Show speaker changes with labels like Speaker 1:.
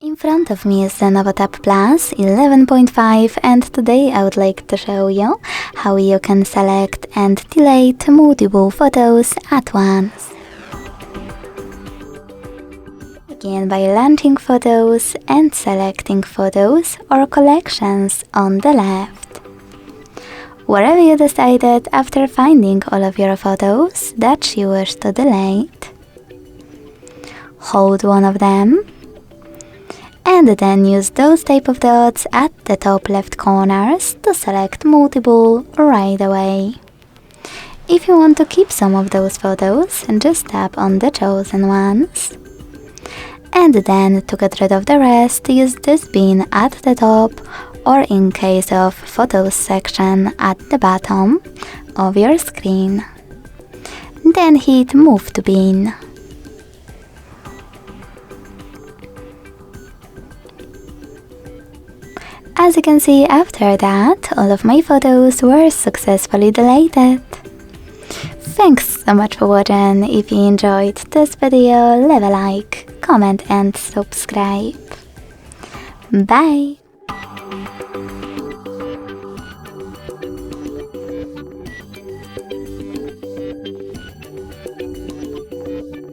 Speaker 1: In front of me is the LENOVO Tab Plus 11.5 and today I would like to show you how you can select and delete multiple photos at once. Begin by launching photos and selecting photos or collections on the left. Wherever you decided after finding all of your photos that you wish to delete, hold one of them and then use those type of dots at the top left corners to select multiple right away. If you want to keep some of those photos, just tap on the chosen ones. And then to get rid of the rest, use this bin at the top or in case of photos section at the bottom of your screen. Then hit move to bin. As you can see, after that, all of my photos were successfully deleted. Thanks so much for watching. If you enjoyed this video, leave a like, comment and subscribe. Bye!